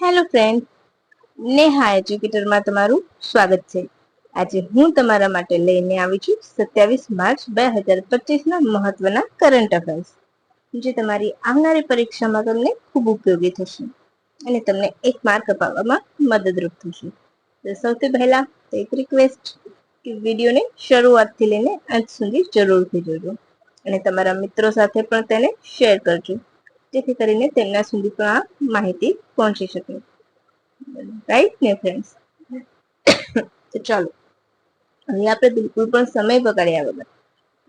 Hello friend, Neha એજ્યુકેટરમાં તમારું સ્વાગત છે. આજે હું તમારા માટે લઈને આવી છું 27 માર્ચ 2025 ના મહત્વના કરંટ અફેર્સ, જે તમારી આવનારી પરીક્ષામાં તમને ખૂબ ઉપયોગી થશે અને તમને 1 માર્ક અપાવવામાં મદદરૂપ થશે. તો સૌથી પહેલા એક રિક્વેસ્ટ કે વિડીયોને શરૂઆતથી લઈને અંત સુધી જરૂરથી જોજો અને તમારા મિત્રો સાથે પણ તેને શેર કરજો, જેથી કરીને તેમના સુધી પણ આ માહિતી પહોંચી શકે. રાઈટ ને ફ્રેન્ડ્સ? તો ચાલો હવે આપણે બિલકુલ પણ સમય બગાડ્યા વગર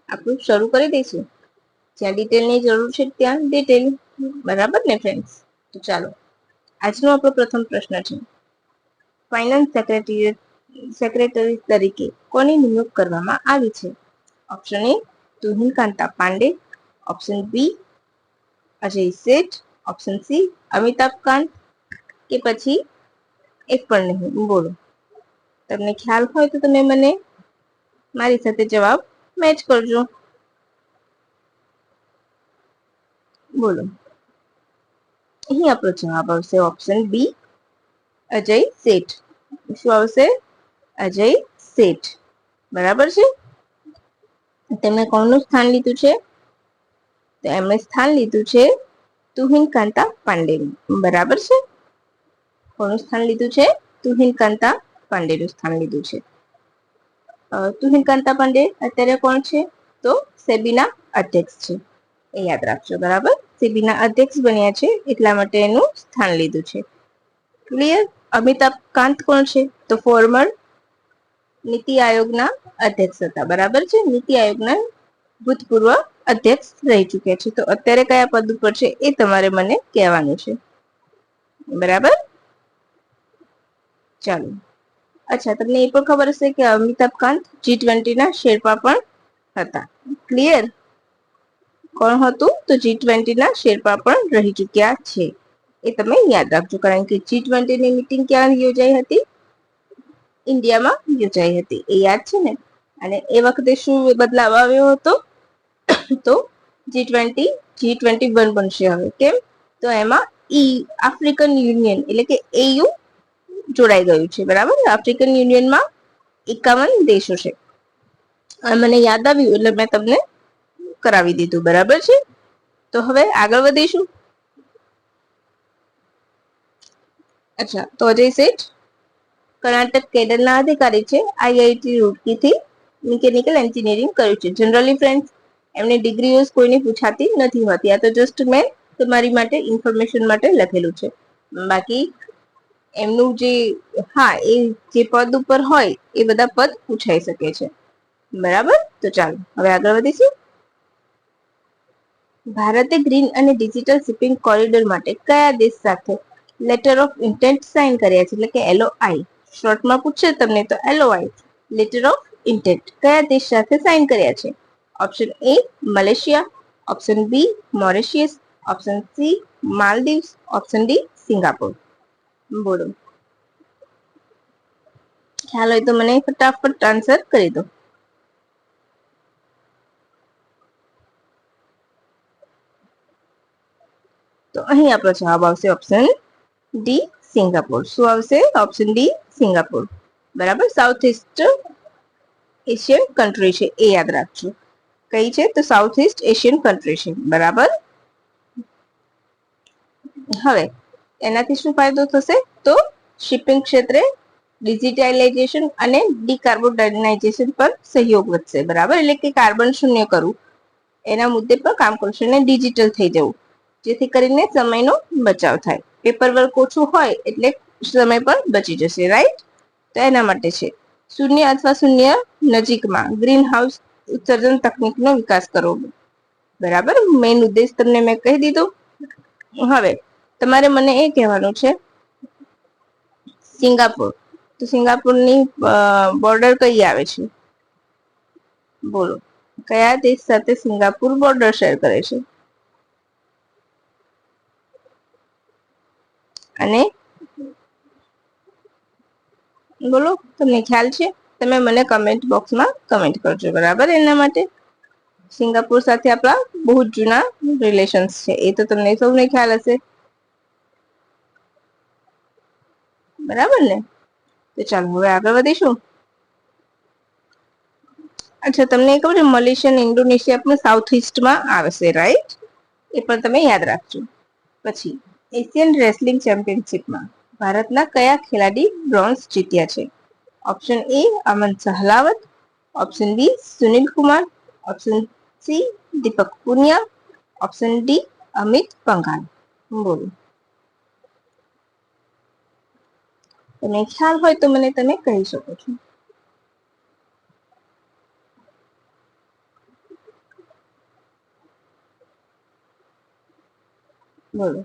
આપણું શરૂ કરી દઈશું. જ્યાં ડિટેલની જરૂર છે ત્યાં ડિટેલ, બરાબર ને ફ્રેન્ડ્સ? તો ચાલો, આજનો આપણો પ્રથમ પ્રશ્ન છે, ફાઇનાન્સ સેક્રેટરી તરીકે કોની નિમણૂક કરવામાં આવી છે? Option A Tuhin Kanta Pandey, option B Ajay Seth, option C Amitabh કાંત, કે પછી એક પણ નહીં. બોલો, તમને ખ્યાલ હોય તો તમે મને મારી સાથે જવાબ મેચ કરજો. બોલો, અહીં આપણો જવાબ આવશે ઓપ્શન બી અજય શેઠ. શું આવશે? અજય શેઠ. બરાબર છે. તેમણે કોનું સ્થાન લીધું છે? તો એમણે સ્થાન લીધું છે તુહિન કાંતા પાંડેનું. બરાબર છે. કોનું સ્થાન લીધું છે? તુહિન કાંતા પાંડેનું સ્થાન લીધું છે. તુહિન કાંતા પાંડે અત્યારે કોણ છે? તો સેબીના અધ્યક્ષ છે. એ યાદ રાખજો, બરાબર? સેબીના અધ્યક્ષ બન્યા છે એટલા માટે એનું સ્થાન લીધું છે. ક્લિયર? અમિતાભ કાંત કોણ છે? તો ફોર્મર નીતિ આયોગના અધ્યક્ષ હતા. બરાબર છે? નીતિ આયોગના ભૂતપૂર્વ અધ્યક્ષ રહી ચુક્યા છે. તો અત્યારે કયા પદ ઉપર છે એ તમારે મને કહેવાનું છે. બરાબર? ચાલો. અચ્છા, તમને એ પણ ખબર હશે કે અમિતાભ કાંત G20 ના શેરપા પણ હતા. ક્લિયર? કોણ હતું? તો G20 ના શેરપા પણ રહી ચુક્યા છે. એ તમે યાદ રાખજો, કારણ કે G20 ની મીટિંગ ક્યાં યોજાઈ હતી? ઇન્ડિયામાં યોજાઈ હતી. એ યાદ છે ને? અને એ વખતે શું બદલાવ આવ્યો હતો? તો G21 બનશે હવે. કેમ? તો એમાં આફ્રિકન યુનિયન એટલે કે AU જોડાઈ ગયું છે. બરાબર? આફ્રિકન યુનિયનમાં 51 દેશો છે. મને યાદ આવ્યું એટલે મેં તમને કરાવી દીધું. બરાબર છે? તો હવે આગળ વધીશું. અચ્છા, તો અજય શેઠ કર્ણાટક કેડરના અધિકારી છે. IIT રૂડકીથી મિકેનિકલ એન્જિનિયરિંગ કર્યું છે. જનરલી ફ્રેન્ડ, એમની ડિગ્રીઓ કોઈને પૂછાતી નથી હોતી. આ તો જસ્ટ મેં તમારી માટે ઇન્ફોર્મેશન માટે લખેલું છે. બાકી એમનું જે એ જે પદ ઉપર હોય એ બધા પદ પૂછાઈ શકે છે. બરાબર? તો ચાલો હવે આગળ વધીશું. ભારતે ગ્રીન અને ડિજિટલ શિપિંગ કોરિડોર માટે કયા દેશ સાથે લેટર ઓફ ઇન્ટેન્ટ સાઇન કર્યા છે? એટલે કે LOI. શોર્ટમાં પૂછે તમને તો LOI, લેટર ઓફ ઇન્ટેન્ટ, કયા દેશ સાથે સાઇન કર્યા છે? Option A Malaysia, option B Mauritius, option C Maldives, option D Singapore. બોલો, ખ્યાલ હોય તો મને ફટાફટ આન્સર કરી દો. તો અહીં આપણો જવાબ આવશે ઓપ્શન ડી સિંગાપોર. શું આવશે? Option D Singapore. બરાબર? સાઉથ ઇસ્ટ એશિયન કન્ટ્રી છે, એ યાદ રાખજો. કઈ છે? તો સાઉથ ઇસ્ટ એશિયન કન્ટ્રી છે. બરાબર? હવે એનાથી શું ફાયદો થશે? તો શિપિંગ ક્ષેત્રે ડિજિટાઇલાઇઝેશન અને ડીકાર્બોનાઇઝેશન પર સહયોગ વધશે. બરાબર? એટલે કે કાર્બન શૂન્ય કરવું, એના મુદ્દે પર કામ કરશે અને ડિજિટલ થઈ જવું, જેથી કરીને સમયનો બચાવ થાય. પેપર વર્ક ઓછું હોય એટલે સમય પણ બચી જશે. રાઈટ? તો એના માટે છે. શૂન્ય અથવા શૂન્ય નજીકમાં ગ્રીન હાઉસ ઉત્સર્જન તકનીકનો વિકાસ કરવો. બરાબર? મેઇન ઉદ્દેશ તમને મેં કહી દીધો. હવે તમારે મને એ કહેવાનું છે સિંગાપુર. તો સિંગાપુરની બોર્ડર કઈ આવે છે? બોલો, કયા દેશ સાથે સિંગાપુર બોર્ડર શેર કરે છે? અને બોલો, તમને ખ્યાલ છે? તમે મને કમેન્ટ બોક્સમાં કમેન્ટ કરજો. બરાબર? એના માટે સિંગાપુર સાથે આપણા બહુ જ જૂના રિલેશન્સ છે, એ તો તમને સૌને ખ્યાલ હશે. બરાબર ને? તો ચાલો હવે આગળ વધીશું. અચ્છા, તમને ખબર છે મલેશિયા અને ઇન્ડોનેશિયા પણ સાઉથ ઇસ્ટમાં આવશે, રાઈટ? એ પણ તમે યાદ રાખજો. પછી એશિયન રેસલિંગ ચેમ્પિયનશિપમાં ભારતના કયા ખેલાડી બ્રોન્ઝ જીત્યા છે? Option A Aman Sehrawat, option B Sunil Kumar, option C Deepak Punia, option D Amit Panghal. બોલો. તમને ખ્યાલ હોય તો મને તમે કહી શકો છો. બોલો.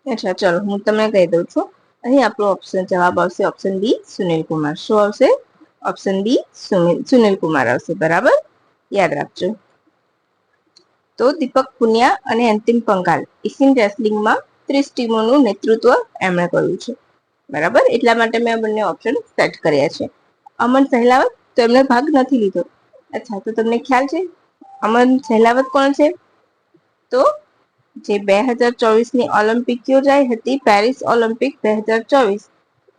અચ્છા, ચલો હું તમને કહી દઉં છું. અહીં આપણો ઓપ્શન જવાબ આવશે ઓપ્શન બી સુનિલ કુમાર. શું આવશે? ઓપ્શન બી સુનિલ કુમાર આવશે. બરાબર, યાદ રાખજો. તો દીપક પુનિયા અને અંતિમ પંઘાલ એશિયન રેસલિંગમાં 30 ટીમોનું નેતૃત્વ એમણે કર્યું છે. બરાબર, એટલા માટે મેં આ બંને ઓપ્શન સેટ કર્યા છે. અમન સહેલાવત તો એમને ભાગ નથી લીધો. અચ્છા, તો તમને ખ્યાલ છે અમન સહેલાવત કોણ છે? તો જે 2024 ની ઓલિમ્પિક યોજાઈ હતી, પેરિસ ઓલિમ્પિક 2024,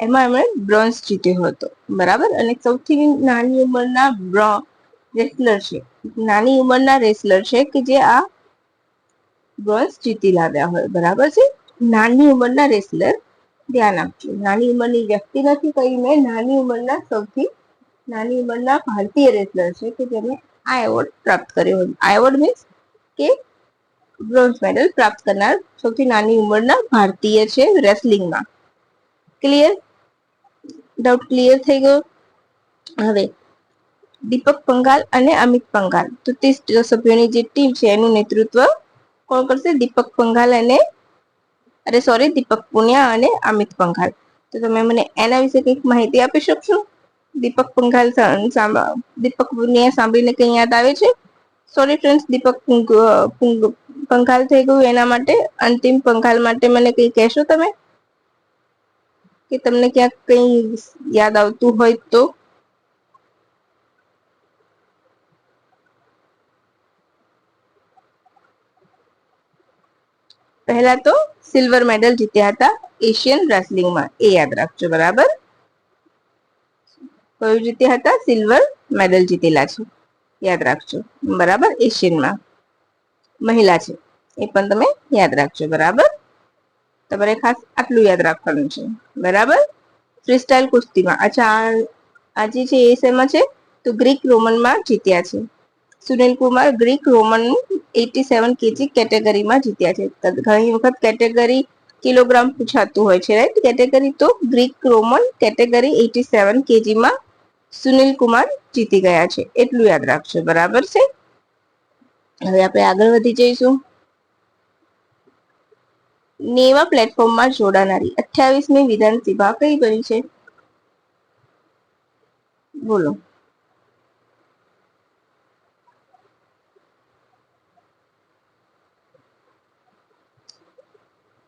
એમાં એમણે બ્રોન્ઝ જીત્યો હતો. બરાબર, અને સૌથી નાની ઉંમરના રેસલર છે, નાની ઉંમરના રેસલર છે કે જે આ બ્રોન્ઝ જીતી લાવ્યા હોય. બરાબર છે, નાની ઉંમરના રેસલર. ધ્યાન આપજો, નાની ઉંમરની વ્યક્તિ નથી કહી મેં, નાની ઉંમરના સૌથી નાની ઉંમરના ભારતીય રેસલર છે કે જેમણે આ એવોર્ડ પ્રાપ્ત કર્યો હોય. આ એવોર્ડ મીન્સ કે બ્રોન્ઝ મેડલ પ્રાપ્ત કરનાર સૌથી નાની ઉંમરના ભારતીય છે રેસલિંગમાં. ક્લિયર? ડાઉટ ક્લિયર થઈ ગયો? હવે દીપક પંઘાલ અને અમિત પંઘાલ, તો 30 સભ્યોની જે ટીમ છે એનું નેતૃત્વ કોણ કરશે? દીપક પંઘાલ અને દીપક પુનિયા અને અમિત પંઘાલ. તો તમે મને એના વિશે કંઈક માહિતી આપી શકશો? દીપક પુનિયા સાંભળીને કઈ યાદ આવે છે? સોરી ફ્રેન્ડ્સ, દીપક પંઘાલ થઈ ગયું એના માટે. અંતિમ પંઘાલ માટે મને કઈ કહેશો તમે? કે તમને ક્યાંક કઈ યાદ આવતું હોય તો? પહેલા તો સિલ્વર મેડલ જીત્યા હતા એશિયન રેસલિંગમાં, એ યાદ રાખજો. બરાબર, કયું જીત્યા હતા? સિલ્વર મેડલ જીતેલા છે, યાદ રાખજો. બરાબર, એશિયનમાં મહિલા છે એ પણ તમે યાદ રાખજો. બરાબર, તમારે ખાસ આટલું યાદ રાખવાનું છે. બરાબર, ફ્રીસ્ટાઇલ કુસ્તીમાં, અચ્છા આજે છે એ શેમાં છે? તો ગ્રીક રોમનમાં જીત્યા છે. Sunil Kumar Greek Roman 87 KG કેટેગરીમાં જીત્યા છે. ઘણી વખત કેટેગરી કિલોગ્રામ પૂછાતું હોય છે, રાઈટ? કેટેગરી તો ગ્રીક રોમન કેટેગરી 87 કેજીમાં સુનિલ કુમાર જીતી ગયા છે, એટલું યાદ રાખજો. બરાબર છે, હવે આપણે આગળ વધી જઈશું. નેવા પ્લેટફોર્મમાં જોડાનારી 28મી વિધાનસભા કઈ બની છે? બોલો.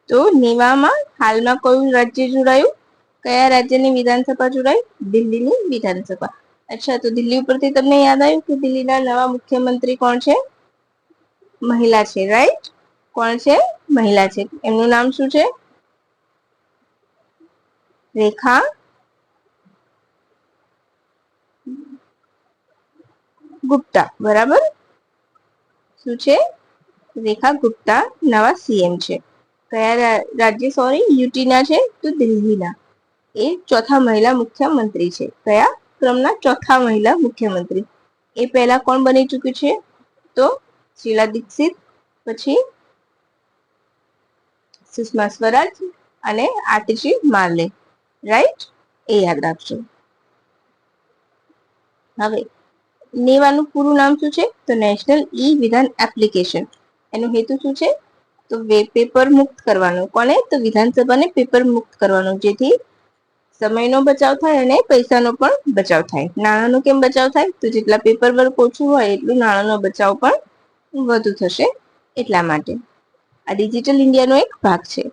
તો નેવામાં હાલમાં કયું રાજ્ય જોડાયું? કયા રાજ્યની વિધાનસભા જોડાઈ? દિલ્હીની વિધાનસભા. અચ્છા, તો દિલ્હી ઉપરથી તમને યાદ આવ્યું કે દિલ્હીના નવા મુખ્યમંત્રી કોણ છે? મહિલા છે, રાઈટ? કોણ છે? મહિલા છે. એમનું નામ શું છે? રેખા ગુપ્તા. બરાબર, શું છે? રેખા ગુપ્તા નવા સીએમ છે. કયા રાજ્ય? સોરી, યુટીના છે, તો દિલ્હીના. એ ચોથા મહિલા મુખ્યમંત્રી છે. કયા ક્રમના? ચોથા મહિલા મુખ્યમંત્રી. એ પહેલા કોણ બની ચૂક્યું છે? તો શીલા દીક્ષિત, પછી સુષ્મા સ્વરાજ અને આતિશી માર્લે, રાઈટ? એ યાદ રાખજો. હવે નેવાનું પૂરું નામ શું છે? તો નેશનલ ઈ વિધાન એપ્લિકેશન. એનો હેતુ શું છે? તો પેપર મુક્ત કરવાનો. કોને? તો વિધાનસભાને પેપર મુક્ત કરવાનો, જેથી સમયનો બચાવ થાય અને પૈસાનો પણ બચાવ થાય. નાણાંનો કેમ બચાવ થાય? તો જેટલા પેપર વર્ક ઓછું હોય એટલું નાણાંનો બચાવ પણ વધુ થશે, એટલા માટે. આ ડિજિટલ ઇન્ડિયાનો એક ભાગ છે.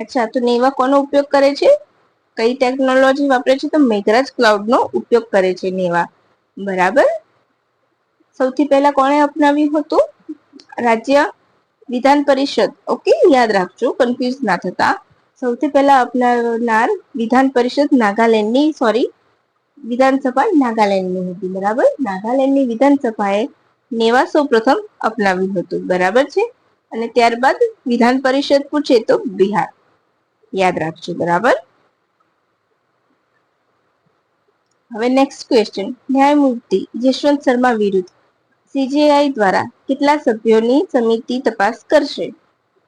અચ્છા, તો નેવા કોનો ઉપયોગ કરે છે? કઈ ટેકનોલોજી વાપરે છે? તો મેઘરાજ ક્લાઉડ નો ઉપયોગ કરે છે નેવા. બરાબર. સૌથી પહેલા કોણે અપનાવ્યું હતું? રાજ્ય વિધાન પરિષદ. ઓકે, યાદ રાખજો, કન્ફ્યુઝ ના થતા. સૌથી પહેલા અપનાવનાર વિધાન પરિષદ નાગાલેન્ડની, વિધાનસભા નાગાલેન્ડની હતી. બરાબર. નાગાલેન્ડની વિધાનસભાએ નેવા સૌ પ્રથમ અપનાવ્યું હતું. બરાબર છે. અને ત્યારબાદ વિધાન પરિષદ પૂછે તો બિહાર. યાદ રાખજો. બરાબર. હવે નેક્સ્ટ ક્વેશ્ચન. ન્યાયમૂર્તિ યશવંત શર્મા વિરુદ્ધ સીજેઆઈ દ્વારા કેટલા સભ્યોની સમિતિ તપાસ કરશે?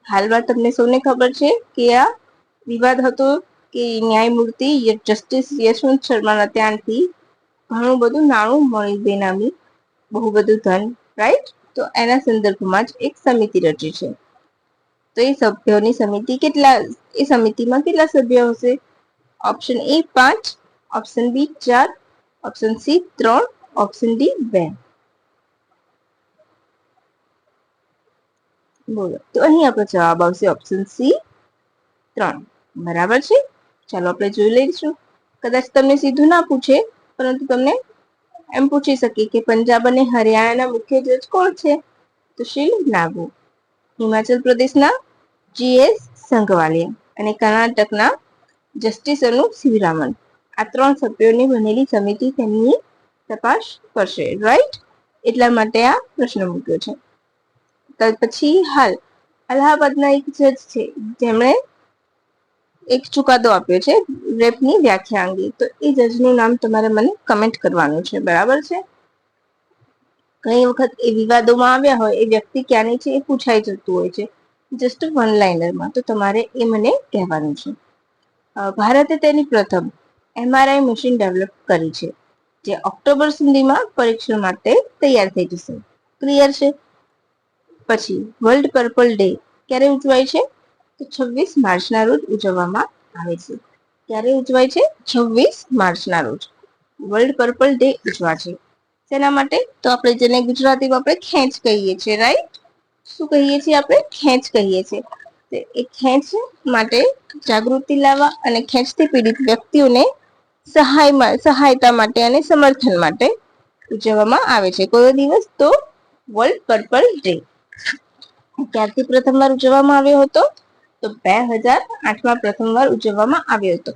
હાલમાં તમને સૌને ખબર છે કે આ વિવાદ હતો કે ન્યાયમૂર્તિ જસ્ટિસ યશવંત શર્માના ત્યાંથી ઘણું બધું નાણું મળી બેનામી, બહુ બધું ધન, રાઈટ? તો એના સંદર્ભમાં જ એક સમિતિ રચી છે. તો એ સભ્યોની સમિતિ એ સમિતિમાં કેટલા સભ્યો હશે? Option A 5, option B 4, option C 3, option D 2. બોલો. તો અહીં આપણો જવાબ આવશે ઓપ્શન સી 3. બરાબર છે. ચાલો આપણે જોઈ લઈશું. કદાચ તમને સીધું ના પૂછે, પરંતુ તમને એમ પૂછી શકે કે પંજાબ અને હરિયાણાના મુખ્ય જજ કોણ છે? તો શીલ નાગુ. હિમાચલ પ્રદેશના GS સંઘવાલિયા અને કર્ણાટકના જસ્ટિસ અનુ શિવરામન. આ 3 સભ્યોની બનેલી સમિતિ તેમની તપાસ કરશે, રાઈટ? એટલા માટે આ પ્રશ્ન મૂક્યો છે. પછી હાલ અલ્હાબાદના એક જજ છે જેમણે એક ચુકાદો આપ્યો છે રેપની વ્યાખ્યા અંગે. તો એ જજનું નામ તમારે મને કમેન્ટ કરવાનું છે. બરાબર છે. ઘણી વખત એ વિવાદોમાં આવ્યા હોય, એ વ્યક્તિ ક્યાંની છે એ પૂછાઈ જતું હોય છે જસ્ટ વન લાઇનરમાં. તો તમારે એ મને કહેવાનું છે. ભારતે તેની પ્રથમ MRI મશીન ડેવલપ કરી છે, જે ઓક્ટોબર સુધીમાં પરીક્ષણ માટે તૈયાર થઈ જશે. ક્લિયર છે? પછી વર્લ્ડ પર્પલ ડે ક્યારે ઉજવાય છે? તો 26 માર્ચના રોજ ઉજવવામાં આવે છે. ક્યારે ઉજવાય છે? 26 માર્ચના રોજ વર્લ્ડ પર્પલ ડે ઉજવા છે. શેના માટે? તો આપણે જેને ગુજરાતીમાં આપણે ખેંચ કહીએ છીએ, રાઈટ? શું કહીએ છીએ આપણે? ખેંચ કહીએ છીએ. એ ખેંચ માટે જાગૃતિ લાવવા અને ખેંચથી પીડિત વ્યક્તિઓને સહાયતા માટે અને સમર્થન માટે ઉજવવામાં આવે છે. કયો દિવસ? તો વર્લ્ડ પર્પલ ડે. ક્યારથી પ્રથમવાર ઉજવવામાં આવ્યો હતો? તો 2008માં પ્રથમવાર ઉજવવામાં આવ્યો હતો.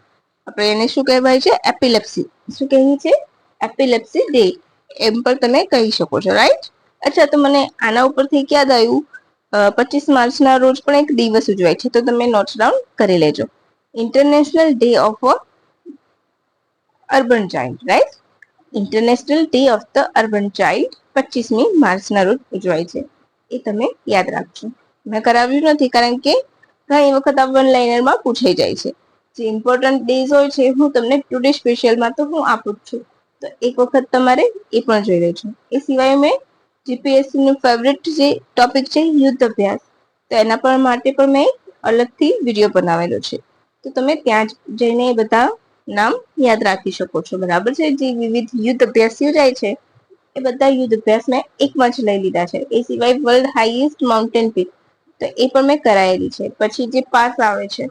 આપણે એને શું કહેવાય છે? એપિલેપ્સી. શું કહીએ છીએ? એપિલેપ્સી ડે એમ પણ તમે કહી શકો છો, રાઈટ? અચ્છા, તો મને આના ઉપરથી યાદ આવ્યું, 25 માર્ચના રોજ પણ એક દિવસ ઉજવાય છે, તો તમે નોટ ડાઉન કરી લેજો. International day of urban child, right? International day of the urban child 25મી માર્ચના રોજ ઉજવાય છે. એ તમે યાદ રાખજો. મેં કરાવ્યું નથી કારણ કે ઘણી વખત આ વન લાઇનરમાં પૂછાઈ જાય છે. જે ઇમ્પોર્ટન્ટ ડેઝ હોય છે હું તમને ટુડે સ્પેશિયલમાં તો હું આપું જ છું. તો એક વખત તમારે એ પણ જોઈ લેજો. એ સિવાય મેં જીપીએસસી નું ફેવરેટ જે ટોપિક છે યુદ્ધ અભ્યાસ, તો એના પર માટે પણ મેં અલગથી વિડીયો બનાવેલો છે. તો તમે ત્યાં જઈને બધા નામ યાદ રાખી શકો છો. બરાબર છે? જે વિવિધ યુદ્ધ અભ્યાસ યોજાય છે એ બધા યુદ્ધ અભ્યાસ મેં એકમાં જ લઈ લીધા છે. એ સિવાય વર્લ્ડ હાઈએસ્ટ માઉન્ટેન પીક, તો એ પણ મેં કરાયેલી છે. પછી જે પાસ આવે છે,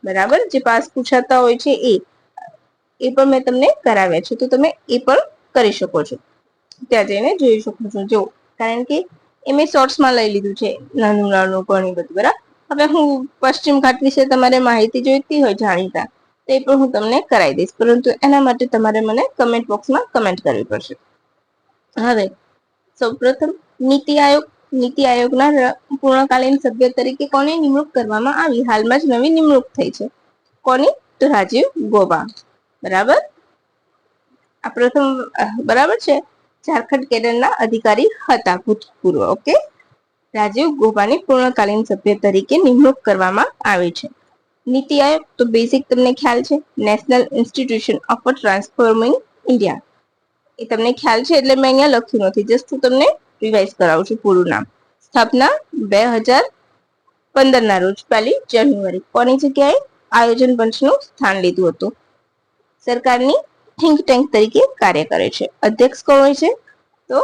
બરાબર, જે પાસ પૂછાતા હોય છે એ પણ મેં તમને કરાવ્યા છે. તો તમે એ પણ કરી શકો છો. ત્યાં જઈને જોઈ શકો છો. જો, કારણ કે એ મેં શોર્ટ્સમાં લઈ લીધું છે, નાનું નાનું ઘણી બધું. બરાબર. હવે હું પશ્ચિમ ઘાટ વિશે તમારે માહિતી જોઈતી હોય જાણીતા, તે પણ હું તમને કરાવી દઈશ, પરંતુ એના માટે તમારે મને કમેન્ટ બોક્સમાં કમેન્ટ કરવી પડશે. હવે સૌપ્રથમ નીતિ આયોગના પૂર્ણકાલીન સભ્ય તરીકે કોની નિમણૂક કરવામાં આવી? હાલમાં જ નવી નિમણૂક થઈ છે. કોની? તો રાજીવ ગોબા. બરાબર. આ પ્રથમ, બરાબર છે, ઝારખંડ કેડરના અધિકારી હતા ભૂતપૂર્વ. ઓકે. રાજીવ ગોબાની પૂર્ણકાલીન સભ્ય તરીકે નિમણૂક કરવામાં આવી છે. નીતિ આયોગ તો બેઝિક તમને ખ્યાલ છે, national institution of transforming India. એ તમને ખ્યાલ છે એટલે મેં અહીંયા લખ્યું નથી, જસ્ટ હું તમને રિવાઇઝ કરાવું છું પૂરું નામ. સ્થાપના 2015 ના રોજ 1 જાન્યુઆરી. કોની જગ્યાએ? આયોજન પંચનું સ્થાન લીધું હતું. સરકારની થિંક ટેન્ક તરીકે કાર્ય કરે છે. અધ્યક્ષ કોણ હોય છે? તો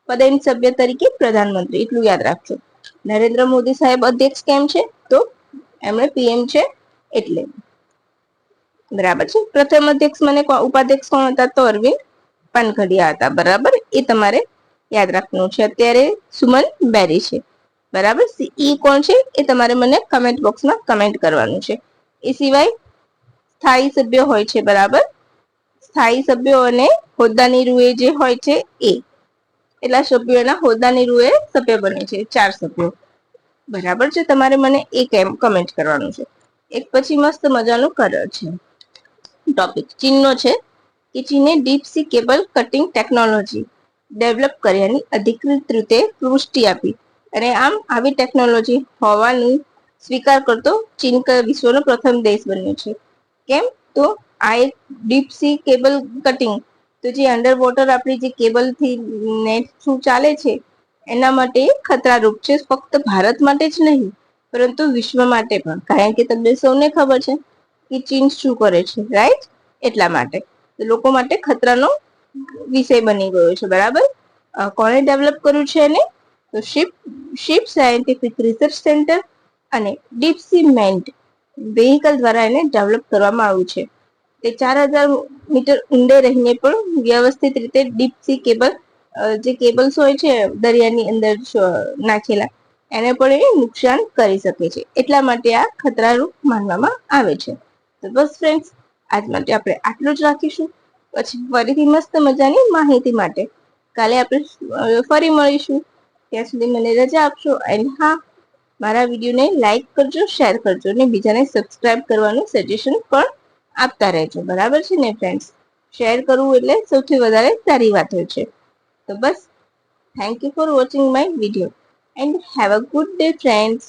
પદેન સભ્ય તરીકે પ્રધાનમંત્રી. એટલું યાદ રાખજો. નરેન્દ્ર મોદી સાહેબ અધ્યક્ષ કેમ છે? તો એમણે PM છે એટલે. બરાબર છે. પ્રથમ અધ્યક્ષ મને ઉપાધ્યક્ષ કોણ હતા? તો અરવિંદ પાનખડિયા હતા. બરાબર, એ તમારે યાદ રાખવાનું છે. અત્યારે સુમન બેરી છે. બરાબર, ઈ કોણ છે એ તમારે મને કમેન્ટ બોક્સમાં કમેન્ટ કરવાનું છે. એ સિવાય સ્થાયી સભ્યો હોય છે. બરાબર, સ્થાયી સભ્યો અને હોદ્દાની રૂએ જે હોય છે એ એટલા સભ્યોના હોદ્દાની રૂએ સભ્ય બને છે 4 સભ્યો. બરાબર છે, તમારે મને એ કમેન્ટ કરવાનું છે. એક પછી મસ્ત મજાનું કલર છે ટોપિક ચીનનો છે કે ચીને deep sea cable cutting technology develop કર્યાની અધિકૃત રીતે પુષ્ટિ આપી અને આમ આવી ટેકનોલોજી હોવાનું સ્વીકાર કરતો ચીન વિશ્વનો પ્રથમ દેશ બન્યો છે. કેમ? તો આ એક ડીપ સી કેબલ કટિંગ, તો જે અંડર વોટર આપણી જે કેબલ થી નેટ થ્રુ ચાલે છે એના માટે ખતરારૂપ છે. ફક્ત ભારત માટે જ નહીં પરંતુ વિશ્વ માટે પણ, કારણ કે તમને સૌને ખબર છે કે ચીન શું કરે છે, રાઈટ? એટલા માટે લોકો માટે ખતરાનો વિષય બની ગયો છે. બરાબર, કોણે ડેવલપ કર્યું છે એને? તો શિપ સાયન્ટિફિક રિસર્ચ સેન્ટર અને ડીપ સી મેન્ટ વેહિકલ દ્વારા એને ડેવલપ કરવામાં આવ્યું છે. તે 4000 મીટર ઊંડે રહીને પણ વ્યવસ્થિત રીતે ડીપ સી કેબલ, જે કેબલ્સ હોય છે દરિયાની અંદર નાખેલા, એને પણ એ નુકસાન કરી શકે છે. એટલા માટે આ ખતરારૂપ માનવામાં આવે છે. તો બસ ફ્રેન્ડ્સ, આજ માટે આપણે આટલું જ રાખીશું. પછી ફરીથી મસ્ત મજાની માહિતી માટે કાલે આપણે ફરી મળીશું. ત્યાં સુધી મને રજા આપશો. એન્ડ હા, મારા વિડીયોને લાઈક કરજો, શેર કરજો અને બીજાને સબસ્ક્રાઇબ કરવાનું સજેશન પણ આપતા રહેજો. બરાબર છે ને ફ્રેન્ડ્સ? શેર કરવું એટલે સૌથી વધારે સારી વાત હોય છે. તો બસ, thank you for watching my video and have a good day friends.